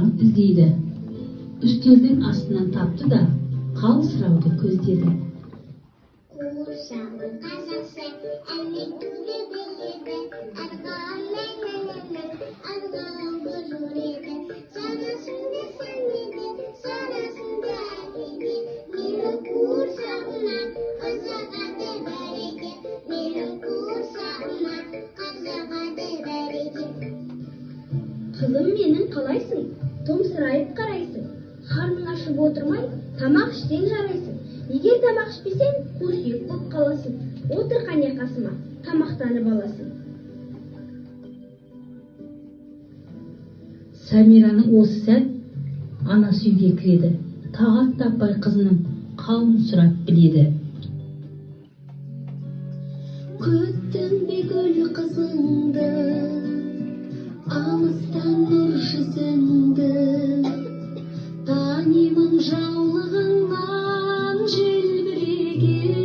Калын іздейді. Үстелдің астынан тапты да қал сұрауды көздеді. Қызым, менің қалайсың? Томсырайып қарайсың. Қарның ашып отырмай, тамақ іштен жарайсың. Егер тамақ ішпесең, қу сүйек болып қаласың. Отыр қане қасыма, тамақтанып аласың. Самираның осы сәт анасы үйге кіреді. Тағат таппай қызының қалын сұрап біледі. Күттің бе гүл қызыңды, алыстан нұр жүзіңді, танимын жаулығыңнан желбіреген.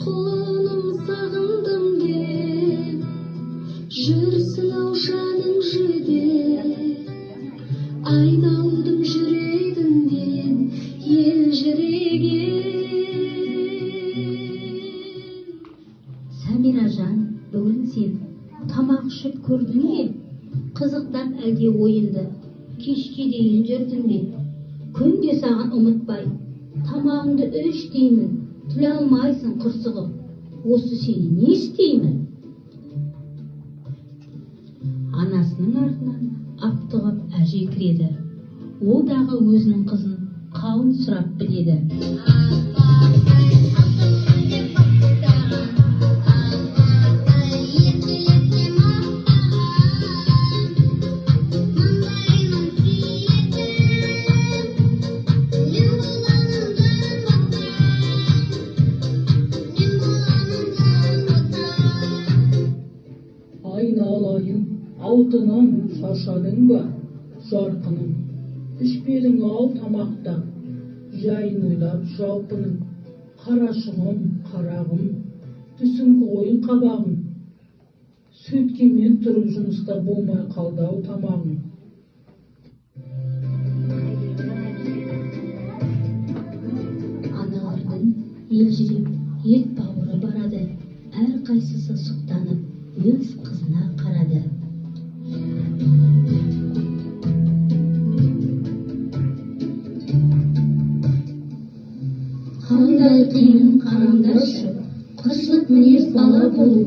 Құлыным сағындым деп, жүрсің-ау жаның жүдеп, айналдым жүрегіңнен елжіреген. Самиражан, бүгін сен тамақ ішіп көрдің бе? Қызықтап әлде ойынды, кешке дейін жүрдің бе? Күнде саған ұмытпай, тамағыңды іш деймін, тіл алмайсың құрсығып. Осы сені не істеймін? Анасының артынан аптығып әже кіреді. Ол дағы өзінің қызын қалын сұрап біледі. Айналайын, алтыным, шаршадың ба, жарқыным? Ішпедің ал тамақта, жайын ойлап жалпының. Қарашығым, қарағым, түсіңкі ойын қабағым. Сөйткенмен тұрып жұмыста болмай қалдау тамағым. Аналардың елжіреп ет бауыры барады. Әрқайсысы сұқтанып өз қызына қарады. Қандай қиын қараңдаршы, қырсық мінез бала болу,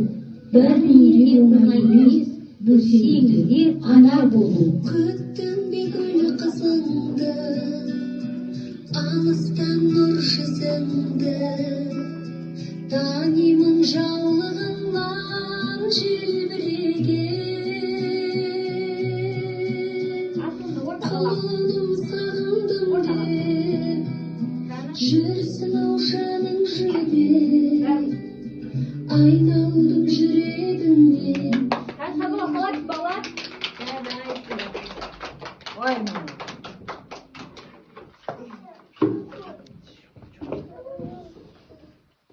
бәріне де оңай емес, білсеңіз де ана болу. Күттің бе гүл қызыңды, алыстан нұр жүзіңді, танимын жаулығыңнан желбіреген. Құлыным сағындым деп, жүрсің-ау жаның жүдеп, айналдым жүрегіңнен. Ой,